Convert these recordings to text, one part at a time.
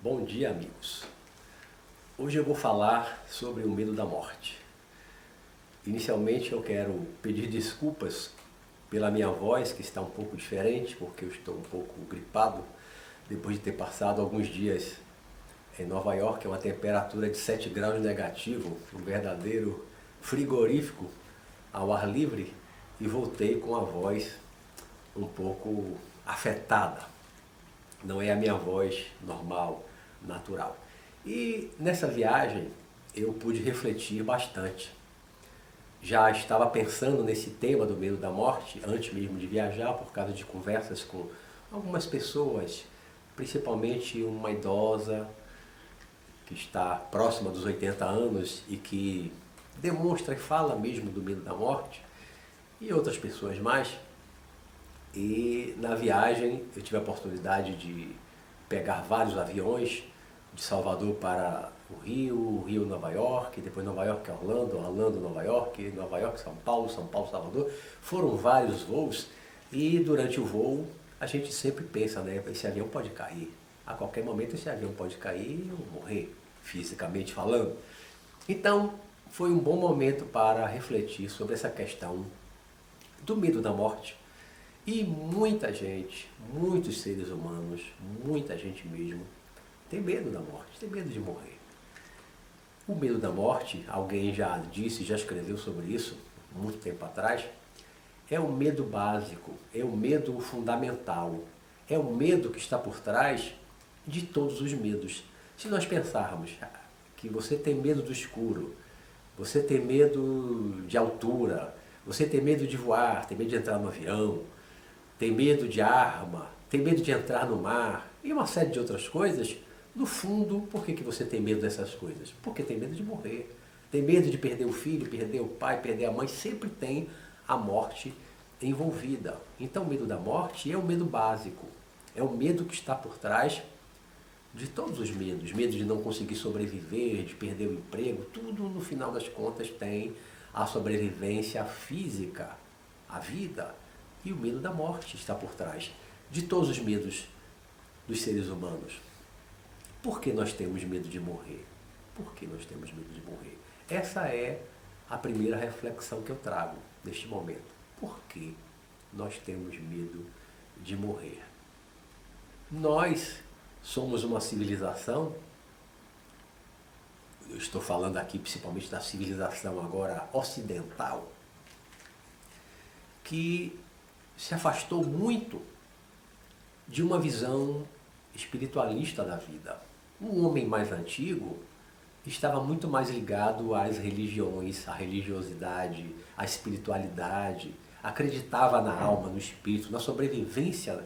Bom dia, amigos. Hoje eu vou falar sobre o medo da morte. Inicialmente eu quero pedir desculpas pela minha voz, que está um pouco diferente, porque eu estou um pouco gripado, depois de ter passado alguns dias em Nova York, uma temperatura de 7 graus negativo, um verdadeiro frigorífico ao ar livre, e voltei com a voz um pouco afetada. Não é a minha voz normal, natural. E nessa viagem eu pude refletir bastante. Já estava pensando nesse tema do medo da morte antes mesmo de viajar, por causa de conversas com algumas pessoas, principalmente uma idosa que está próxima dos 80 anos e que demonstra e fala mesmo do medo da morte, e outras pessoas mais. E na viagem eu tive a oportunidade de pegar vários aviões, de Salvador para o Rio, Nova York, depois Nova York, Orlando, Nova York, São Paulo, Salvador. Foram vários voos e durante o voo a gente sempre pensa, né, esse avião pode cair. A qualquer momento esse avião pode cair e eu morrer, fisicamente falando. Então foi um bom momento para refletir sobre essa questão do medo da morte. E muita gente, muitos seres humanos, muita gente mesmo, tem medo da morte, tem medo de morrer. O medo da morte, alguém já disse, já escreveu sobre isso, muito tempo atrás, é o medo básico, é o medo fundamental, é o medo que está por trás de todos os medos. Se nós pensarmos que você tem medo do escuro, você tem medo de altura, você tem medo de voar, tem medo de entrar no avião, tem medo de arma, tem medo de entrar no mar e uma série de outras coisas, no fundo, por que você tem medo dessas coisas? Porque tem medo de morrer, tem medo de perder o filho, perder o pai, perder a mãe, sempre tem a morte envolvida. Então o medo da morte é o medo básico, é o medo que está por trás de todos os medos, medo de não conseguir sobreviver, de perder o emprego, tudo no final das contas tem a sobrevivência física, a vida. E o medo da morte está por trás de todos os medos dos seres humanos. Por que nós temos medo de morrer? Por que nós temos medo de morrer? Essa é a primeira reflexão que eu trago neste momento. Por que nós temos medo de morrer? Nós somos uma civilização, eu estou falando aqui principalmente da civilização agora ocidental, que se afastou muito de uma visão espiritualista da vida. O homem mais antigo estava muito mais ligado às religiões, à religiosidade, à espiritualidade, acreditava na alma, no espírito, na sobrevivência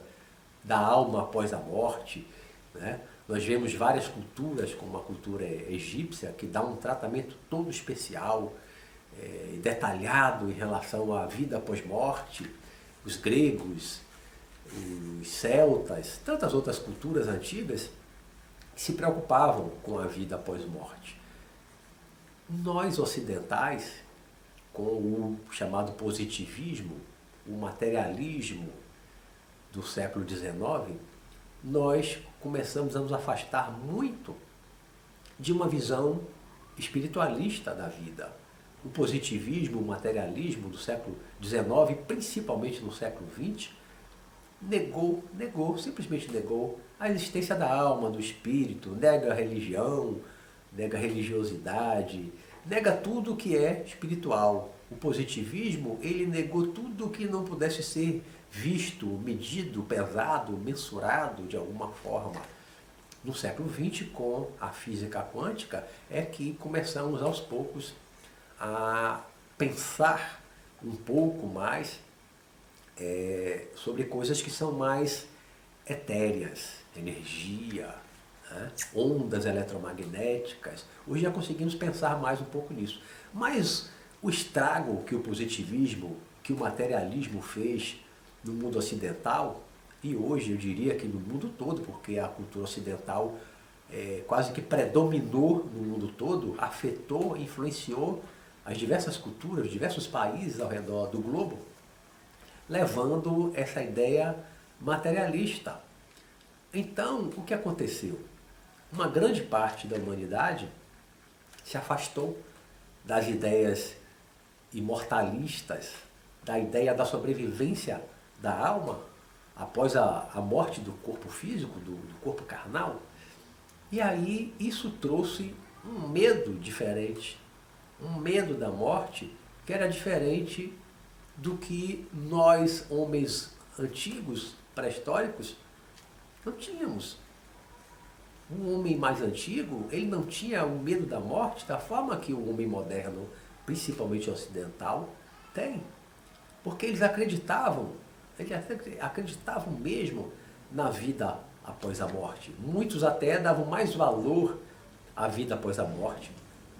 da alma após a morte, né? Nós vemos várias culturas, como a cultura egípcia, que dá um tratamento todo especial, detalhado em relação à vida após morte. Os gregos, os celtas, tantas outras culturas antigas que se preocupavam com a vida após morte. Nós ocidentais, com o chamado positivismo, o materialismo do século XIX, nós começamos a nos afastar muito de uma visão espiritualista da vida. O positivismo, o materialismo do século XIX, principalmente no século XX, simplesmente negou a existência da alma, do espírito, nega a religião, nega a religiosidade, nega tudo que é espiritual. O positivismo, ele negou tudo que não pudesse ser visto, medido, pesado, mensurado de alguma forma. No século XX, com a física quântica, é que começamos aos poucos a pensar um pouco mais sobre coisas que são mais etéreas, energia, né? Ondas eletromagnéticas. Hoje já conseguimos pensar mais um pouco nisso. Mas o estrago que o positivismo, que o materialismo fez no mundo ocidental, e hoje eu diria que no mundo todo, porque a cultura ocidental quase que predominou no mundo todo, afetou, influenciou as diversas culturas, diversos países ao redor do globo, levando essa ideia materialista. Então, o que aconteceu? Uma grande parte da humanidade se afastou das ideias imortalistas, da ideia da sobrevivência da alma após a morte do corpo físico, do corpo carnal. E aí isso trouxe um medo diferente, um medo da morte que era diferente do que nós, homens antigos, pré-históricos, não tínhamos. O homem mais antigo, ele não tinha o medo da morte da forma que o homem moderno, principalmente ocidental, tem. Porque eles acreditavam mesmo na vida após a morte. Muitos até davam mais valor à vida após a morte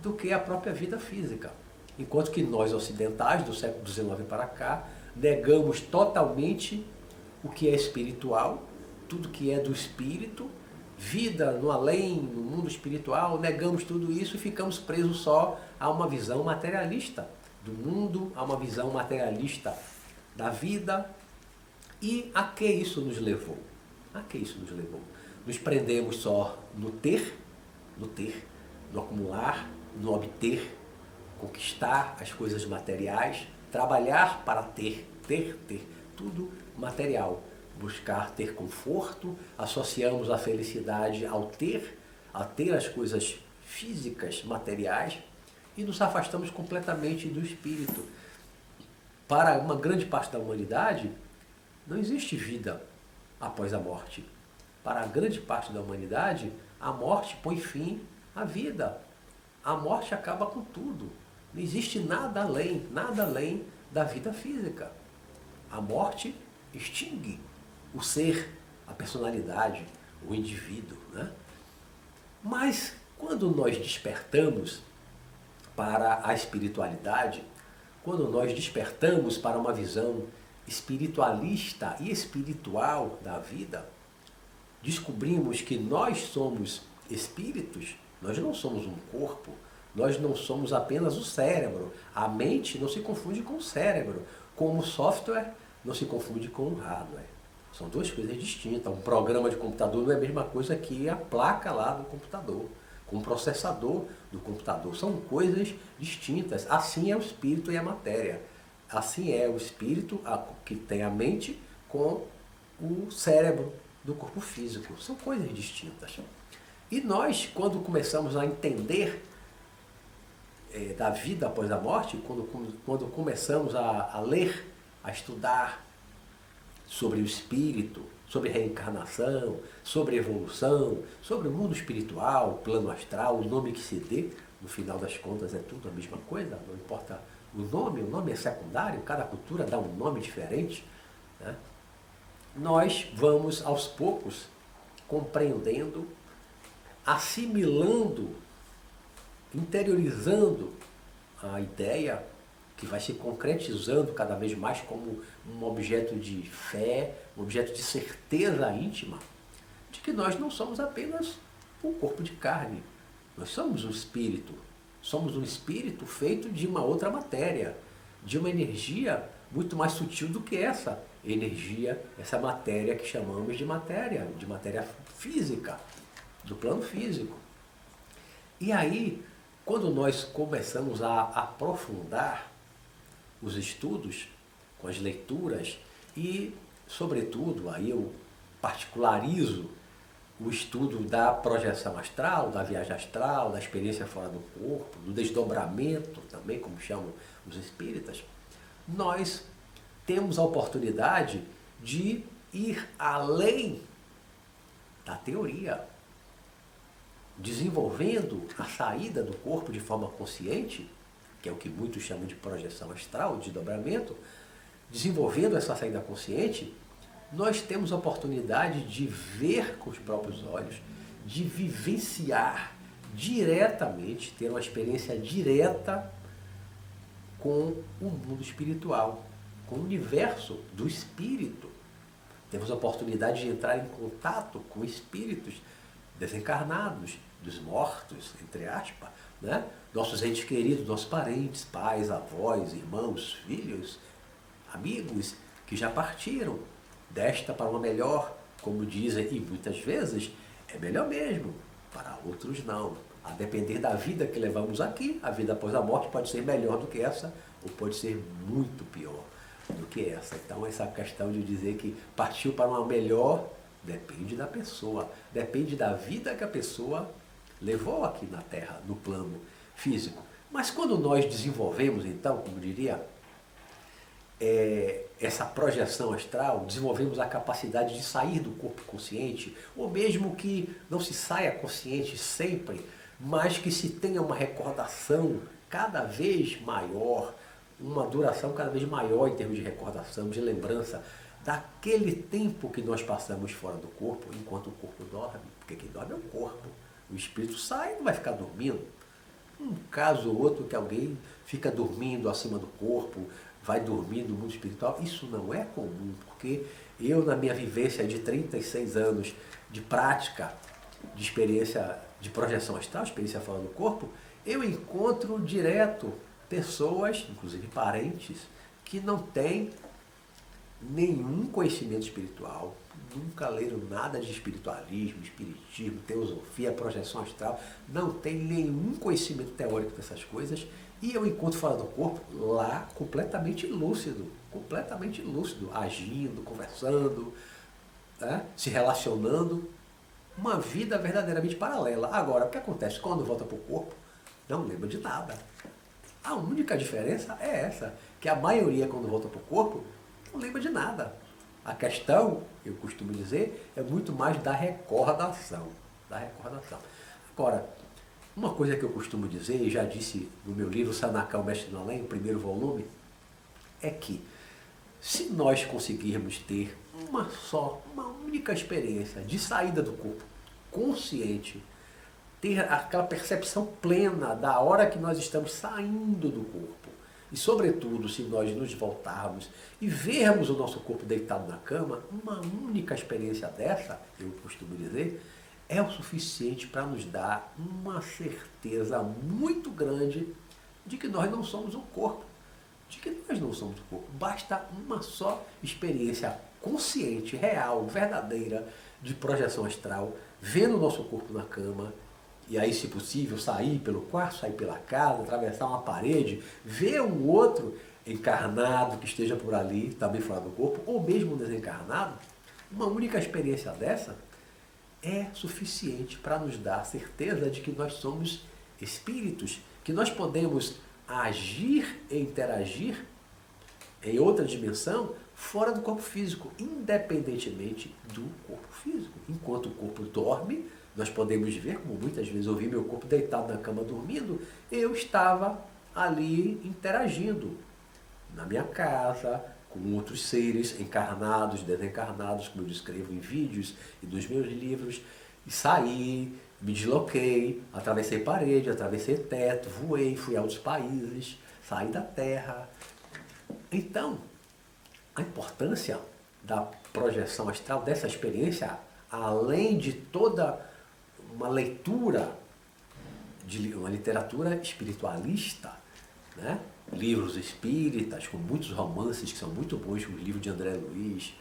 do que à própria vida física. Enquanto que nós ocidentais, do século XIX para cá, negamos totalmente o que é espiritual, tudo que é do espírito, vida no além, no mundo espiritual, negamos tudo isso e ficamos presos só a uma visão materialista do mundo, a uma visão materialista da vida. E a que isso nos levou? A que isso nos levou? Nos prendemos só no ter, no acumular, no obter, conquistar as coisas materiais, trabalhar para ter, tudo material. Buscar ter conforto, associamos a felicidade ao ter, a ter as coisas físicas, materiais, e nos afastamos completamente do espírito. Para uma grande parte da humanidade, não existe vida após a morte. Para a grande parte da humanidade, a morte põe fim à vida. A morte acaba com tudo. Não existe nada além da vida física. A morte extingue o ser, a personalidade, o indivíduo, né? Mas quando nós despertamos para a espiritualidade, quando nós despertamos para uma visão espiritualista e espiritual da vida, descobrimos que nós somos espíritos, nós não somos um corpo, nós não somos apenas o cérebro. A mente não se confunde com o cérebro, como o software não se confunde com o hardware. São duas coisas distintas. Um programa de computador não é a mesma coisa que a placa lá do computador, com o processador do computador. São coisas distintas. Assim é o espírito e a matéria. Assim é o espírito que tem a mente com o cérebro do corpo físico. São coisas distintas. E nós, quando começamos a entender da vida após a morte, quando começamos a ler, a estudar sobre o espírito, sobre reencarnação, sobre evolução, sobre o mundo espiritual, o plano astral, o nome que se dê, no final das contas é tudo a mesma coisa, não importa o nome é secundário, cada cultura dá um nome diferente, né? Nós vamos aos poucos compreendendo, assimilando, interiorizando a ideia que vai se concretizando cada vez mais como um objeto de fé, um objeto de certeza íntima, de que nós não somos apenas um corpo de carne, nós somos um espírito feito de uma outra matéria, de uma energia muito mais sutil do que essa energia, essa matéria que chamamos de matéria física, do plano físico. E aí, quando nós começamos a aprofundar os estudos, com as leituras e, sobretudo, aí eu particularizo o estudo da projeção astral, da viagem astral, da experiência fora do corpo, do desdobramento também, como chamam os espíritas, nós temos a oportunidade de ir além da teoria, desenvolvendo a saída do corpo de forma consciente, que é o que muitos chamam de projeção astral, de desdobramento. Desenvolvendo essa saída consciente, nós temos a oportunidade de ver com os próprios olhos, de vivenciar diretamente, ter uma experiência direta com o mundo espiritual, com o universo do espírito. Temos a oportunidade de entrar em contato com espíritos desencarnados, dos mortos, entre aspas, né? Nossos entes queridos, nossos parentes, pais, avós, irmãos, filhos, amigos, que já partiram desta para uma melhor, como dizem, e muitas vezes é melhor mesmo, para outros não. A depender da vida que levamos aqui, a vida após a morte pode ser melhor do que essa, ou pode ser muito pior do que essa. Então essa questão de dizer que partiu para uma melhor, depende da pessoa, depende da vida que a pessoa levou aqui na Terra, no plano físico. Mas quando nós desenvolvemos, então, como diria, essa projeção astral, desenvolvemos a capacidade de sair do corpo consciente, ou mesmo que não se saia consciente sempre, mas que se tenha uma recordação cada vez maior, uma duração cada vez maior em termos de recordação, de lembrança, daquele tempo que nós passamos fora do corpo, enquanto o corpo dorme, porque quem dorme é o corpo. O espírito sai e não vai ficar dormindo. Um caso ou outro que alguém fica dormindo acima do corpo, vai dormir no mundo espiritual, isso não é comum, porque eu, na minha vivência de 36 anos de prática, de experiência de projeção astral, experiência fora do corpo, eu encontro direto pessoas, inclusive parentes, que não têm nenhum conhecimento espiritual, nunca leram nada de espiritualismo, espiritismo, teosofia, projeção astral, não tem nenhum conhecimento teórico dessas coisas, e eu encontro fora do corpo lá completamente lúcido, agindo, conversando, né, se relacionando, uma vida verdadeiramente paralela. Agora, o que acontece quando volta para o corpo? Não lembra de nada. A única diferença é essa, que a maioria, quando volta para o corpo, não lembra de nada. A questão, eu costumo dizer, é muito mais da recordação. Agora, uma coisa que eu costumo dizer, e já disse no meu livro Sanacá, o Mestre do Além, o primeiro volume, é que se nós conseguirmos ter uma única experiência de saída do corpo consciente, ter aquela percepção plena da hora que nós estamos saindo do corpo, e sobretudo se nós nos voltarmos e vermos o nosso corpo deitado na cama, uma única experiência dessa, eu costumo dizer, é o suficiente para nos dar uma certeza muito grande de que nós não somos um corpo. Basta uma só experiência consciente, real, verdadeira, de projeção astral, vendo o nosso corpo na cama, e aí, se possível, sair pelo quarto, sair pela casa, atravessar uma parede, ver um outro encarnado que esteja por ali, também fora do corpo, ou mesmo desencarnado, uma única experiência dessa é suficiente para nos dar a certeza de que nós somos espíritos, que nós podemos agir e interagir em outra dimensão fora do corpo físico, independentemente do corpo físico. Enquanto o corpo dorme, nós podemos ver, como muitas vezes eu vi meu corpo deitado na cama dormindo, eu estava ali interagindo na minha casa, com outros seres encarnados, desencarnados, como eu descrevo em vídeos e nos meus livros, e saí, me desloquei, atravessei parede, atravessei teto, voei, fui a outros países, saí da Terra. Então, a importância da projeção astral, dessa experiência, além de toda uma leitura, de uma literatura espiritualista, né? Livros espíritas, com muitos romances que são muito bons, como o livro de André Luiz,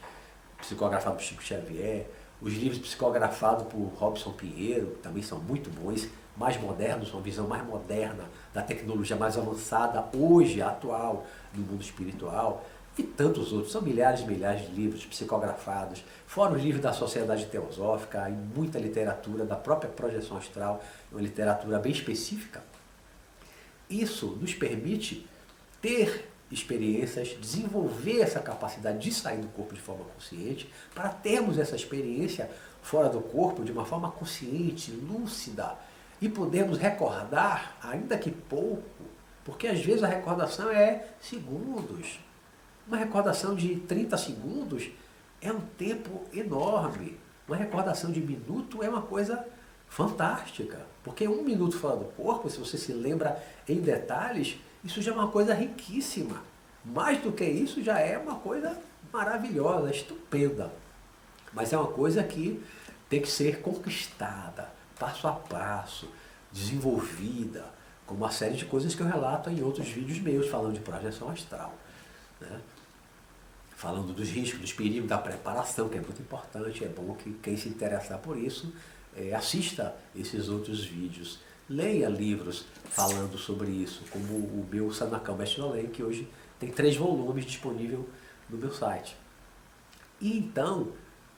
psicografado por Chico Xavier, os livros psicografados por Robson Pinheiro, que também são muito bons, mais modernos, uma visão mais moderna da tecnologia mais avançada hoje, atual, no mundo espiritual, e tantos outros. São milhares e milhares de livros psicografados, fora os livros da Sociedade Teosófica, e muita literatura da própria projeção astral, uma literatura bem específica. Isso nos permite ter experiências, desenvolver essa capacidade de sair do corpo de forma consciente, para termos essa experiência fora do corpo de uma forma consciente, lúcida, e podermos recordar, ainda que pouco, porque às vezes a recordação é segundos. Uma recordação de 30 segundos é um tempo enorme. Uma recordação de minuto é uma coisa fantástica, porque 1 minuto fora do corpo, se você se lembra em detalhes, isso já é uma coisa riquíssima. Mais do que isso, já é uma coisa maravilhosa, estupenda. Mas é uma coisa que tem que ser conquistada, passo a passo, desenvolvida, com uma série de coisas que eu relato em outros vídeos meus, falando de projeção astral, né? falando dos riscos, dos perigos, da preparação, que é muito importante. É bom que quem se interessar por isso assista esses outros vídeos. Leia livros falando sobre isso, como o meu Sanacão Mestre Além, que hoje tem 3 volumes disponível no meu site. E então,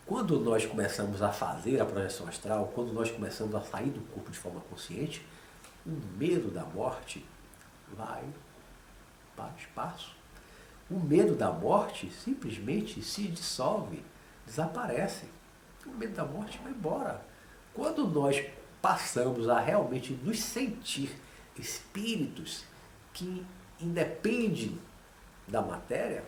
quando nós começamos a fazer a projeção astral, quando nós começamos a sair do corpo de forma consciente, o medo da morte vai para o espaço. O medo da morte simplesmente se dissolve, desaparece. O medo da morte vai embora. Quando nós passamos a realmente nos sentir espíritos que independem da matéria,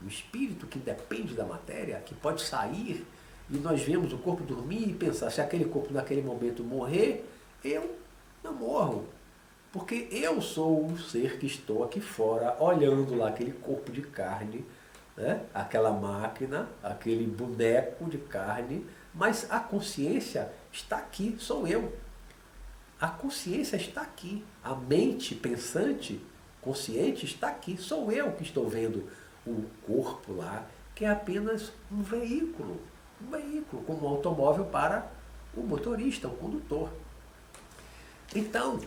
um espírito que independe da matéria, que pode sair, e nós vemos o corpo dormir e pensar, se aquele corpo naquele momento morrer, eu não morro. Porque eu sou um ser que estou aqui fora, olhando lá aquele corpo de carne, né? Aquela máquina, aquele boneco de carne, mas a consciência está aqui, sou eu. A consciência está aqui. A mente pensante, consciente, está aqui. Sou eu que estou vendo o corpo lá, que é apenas um veículo, como um automóvel para o motorista, o condutor. Então,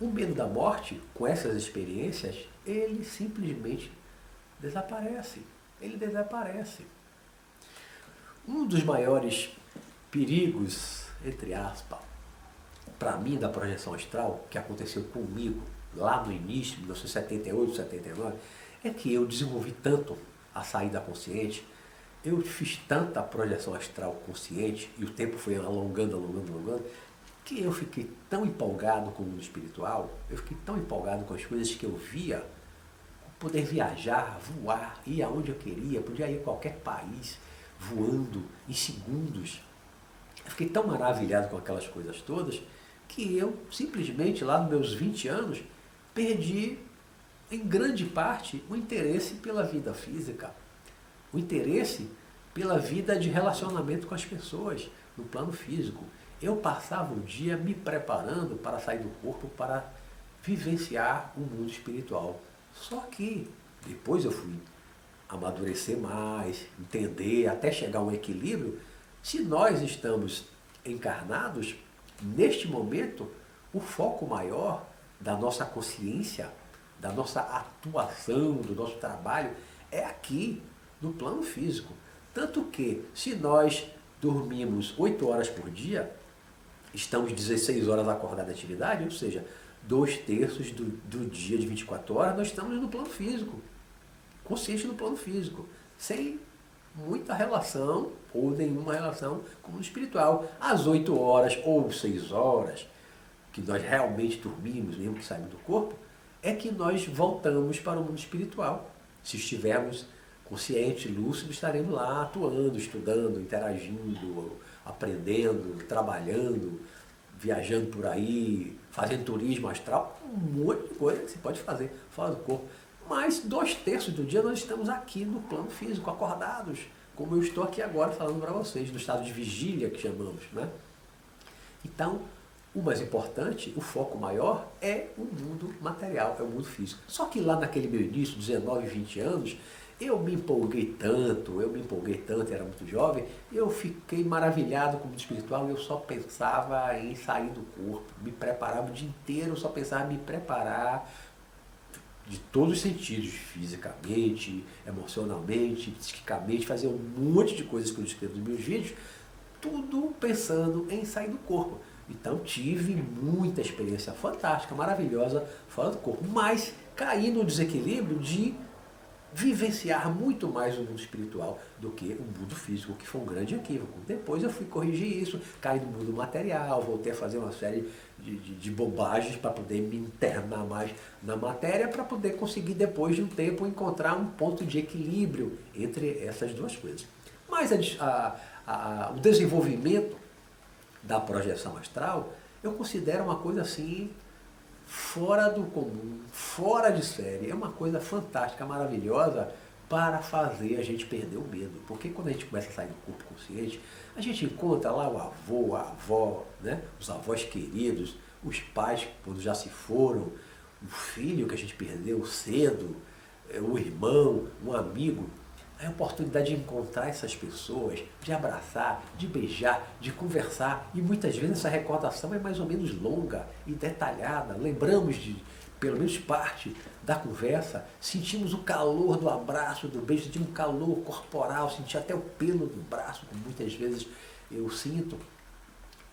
o medo da morte, com essas experiências, ele simplesmente desaparece. Ele desaparece. Um dos maiores perigos, entre aspas, para mim, da projeção astral, que aconteceu comigo lá no início, 1978, 79, é que eu desenvolvi tanto a saída consciente, eu fiz tanta projeção astral consciente, e o tempo foi alongando, que eu fiquei tão empolgado com o mundo espiritual, eu fiquei tão empolgado com as coisas que eu via, poder viajar, voar, ir aonde eu queria, podia ir a qualquer país, voando em segundos. Eu fiquei tão maravilhado com aquelas coisas todas, que eu simplesmente, lá nos meus 20 anos, perdi, em grande parte, o interesse pela vida física, o interesse pela vida de relacionamento com as pessoas, no plano físico. Eu passava o dia me preparando para sair do corpo, para vivenciar o mundo espiritual. Só que depois eu fui amadurecer mais, entender, até chegar a um equilíbrio. Se nós estamos encarnados, neste momento, o foco maior da nossa consciência, da nossa atuação, do nosso trabalho, é aqui, no plano físico. Tanto que, se nós dormimos 8 horas por dia, estamos 16 horas acordados de atividade, ou seja, 2/3 do dia de 24 horas, nós estamos no plano físico, consciente no plano físico, sem muita relação ou nenhuma relação com o mundo espiritual. Às 8 horas ou 6 horas, que nós realmente dormimos, mesmo que saímos do corpo, é que nós voltamos para o mundo espiritual. Se estivermos conscientes, lúcidos, estaremos lá atuando, estudando, interagindo, aprendendo, trabalhando, viajando por aí, fazendo turismo astral, um monte de coisa que você pode fazer fora do corpo. Mas 2/3 do dia nós estamos aqui no plano físico, acordados, como eu estou aqui agora falando para vocês, no estado de vigília que chamamos, né? Então, o mais importante, o foco maior é o mundo material, é o mundo físico. Só que lá naquele meu início, 19, 20 anos, eu me empolguei tanto, era muito jovem, eu fiquei maravilhado com o mundo espiritual, eu só pensava em sair do corpo, me preparava o dia inteiro, eu só pensava em me preparar de todos os sentidos, fisicamente, emocionalmente, psiquicamente, fazer um monte de coisas que eu descrevo nos meus vídeos, tudo pensando em sair do corpo. Então tive muita experiência fantástica, maravilhosa, fora do corpo, mas caí no desequilíbrio de vivenciar muito mais o mundo espiritual do que o mundo físico, que foi um grande equívoco. Depois eu fui corrigir isso, caí no mundo material, voltei a fazer uma série de bobagens para poder me internar mais na matéria, para poder conseguir, depois de um tempo, encontrar um ponto de equilíbrio entre essas duas coisas. Mas o desenvolvimento da projeção astral, eu considero uma coisa assim, fora do comum, fora de série. É uma coisa fantástica, maravilhosa, para fazer a gente perder o medo. Porque quando a gente começa a sair do corpo consciente, a gente encontra lá o avô, a avó, né? Os avós queridos, os pais quando já se foram, o filho que a gente perdeu cedo, o irmão, um amigo. a oportunidade de encontrar essas pessoas, de abraçar, de beijar, de conversar. E muitas vezes essa recordação é mais ou menos longa e detalhada. Lembramos de pelo menos parte da conversa, sentimos o calor do abraço, do beijo, sentimos um calor corporal, senti até o pelo do braço, como muitas vezes eu sinto.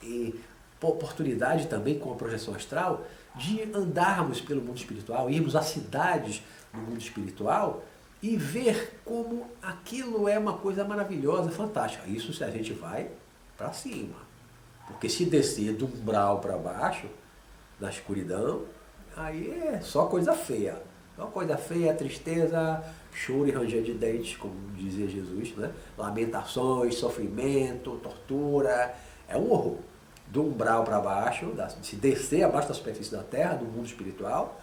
E oportunidade também com a projeção astral de andarmos pelo mundo espiritual, irmos a cidades do mundo espiritual e ver como aquilo é uma coisa maravilhosa, fantástica. Isso se a gente vai para cima. Porque se descer do umbral para baixo, na escuridão, aí é só coisa feia. Só coisa feia, tristeza, choro e ranger de dentes, como dizia Jesus, né? Lamentações, sofrimento, tortura, é um horror. Do umbral para baixo, se descer abaixo da superfície da Terra, do mundo espiritual,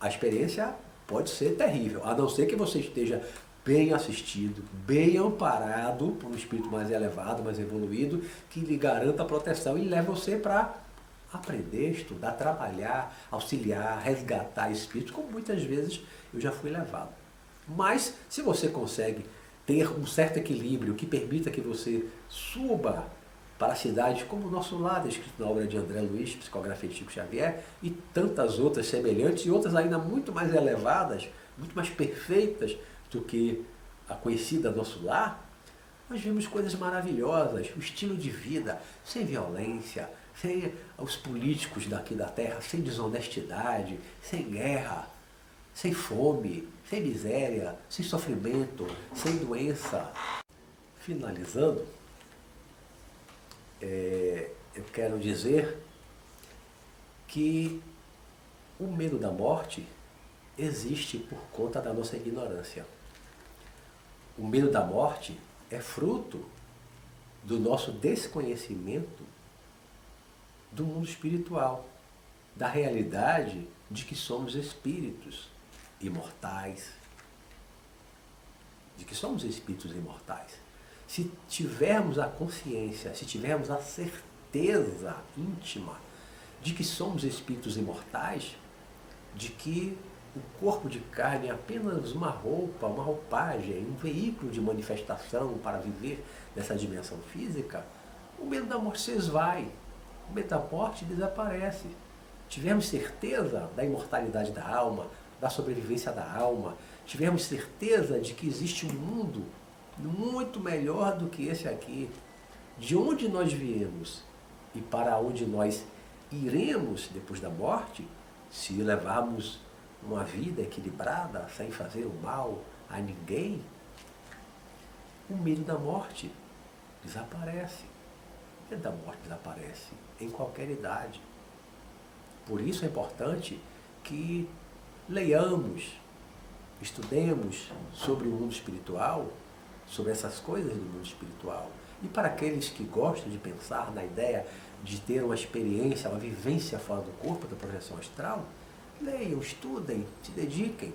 a experiência pode ser terrível, a não ser que você esteja bem assistido, bem amparado por um espírito mais elevado, mais evoluído, que lhe garanta a proteção e leve você para aprender, estudar, trabalhar, auxiliar, resgatar espíritos, como muitas vezes eu já fui levado. Mas, se você consegue ter um certo equilíbrio que permita que você suba para cidades como o Nosso Lar, escrito na obra de André Luiz, Psicografia de Chico Xavier, e tantas outras semelhantes, e outras ainda muito mais elevadas, muito mais perfeitas do que a conhecida Nosso Lar, nós vemos coisas maravilhosas, o estilo de vida, sem violência, sem os políticos daqui da terra, sem desonestidade, sem guerra, sem fome, sem miséria, sem sofrimento, sem doença. Finalizando, eu quero dizer que o medo da morte existe por conta da nossa ignorância. O medo da morte é fruto do nosso desconhecimento do mundo espiritual, da realidade de que somos espíritos imortais, de que somos espíritos imortais. Se tivermos a consciência, se tivermos a certeza íntima de que somos espíritos imortais, de que o corpo de carne é apenas uma roupa, uma roupagem, um veículo de manifestação para viver nessa dimensão física, o medo da morte se esvai, o medo da morte desaparece. Tivermos certeza da imortalidade da alma, da sobrevivência da alma, tivermos certeza de que existe um mundo muito melhor do que esse aqui, de onde nós viemos e para onde nós iremos depois da morte, se levarmos uma vida equilibrada, sem fazer o mal a ninguém, o medo da morte desaparece. O medo da morte desaparece em qualquer idade. Por isso é importante que leiamos, estudemos sobre o mundo espiritual, sobre essas coisas do mundo espiritual. E para aqueles que gostam de pensar na ideia de ter uma experiência, uma vivência fora do corpo, da projeção astral, leiam, estudem, se dediquem,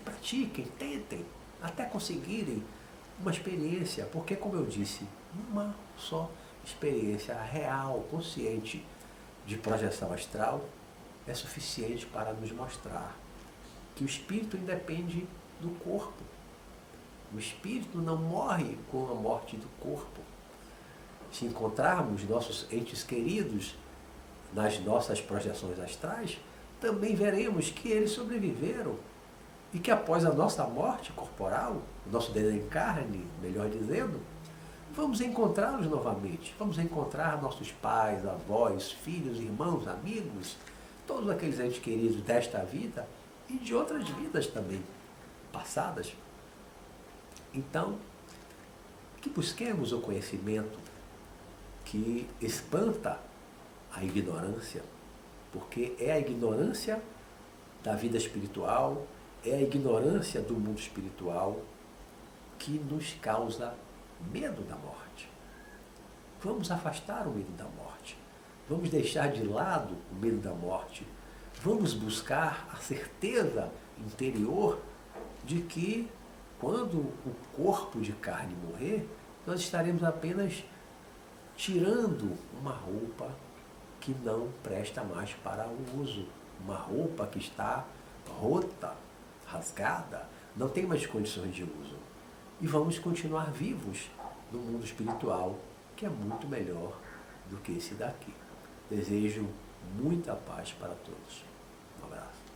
pratiquem, tentem, até conseguirem uma experiência, porque, como eu disse, uma só experiência real, consciente de projeção astral é suficiente para nos mostrar que o espírito independe do corpo. O espírito não morre com a morte do corpo. Se encontrarmos nossos entes queridos nas nossas projeções astrais, também veremos que eles sobreviveram e que após a nossa morte corporal, o nosso desencarne, melhor dizendo, vamos encontrá-los novamente. Vamos encontrar nossos pais, avós, filhos, irmãos, amigos, todos aqueles entes queridos desta vida e de outras vidas também passadas. Então, que busquemos o conhecimento que espanta a ignorância, porque é a ignorância da vida espiritual, é a ignorância do mundo espiritual que nos causa medo da morte. Vamos afastar o medo da morte. Vamos deixar de lado o medo da morte. Vamos buscar a certeza interior de que quando o corpo de carne morrer, nós estaremos apenas tirando uma roupa que não presta mais para o uso. Uma roupa que está rota, rasgada, não tem mais condições de uso. e vamos continuar vivos no mundo espiritual, que é muito melhor do que esse daqui. Desejo muita paz para todos. Um abraço.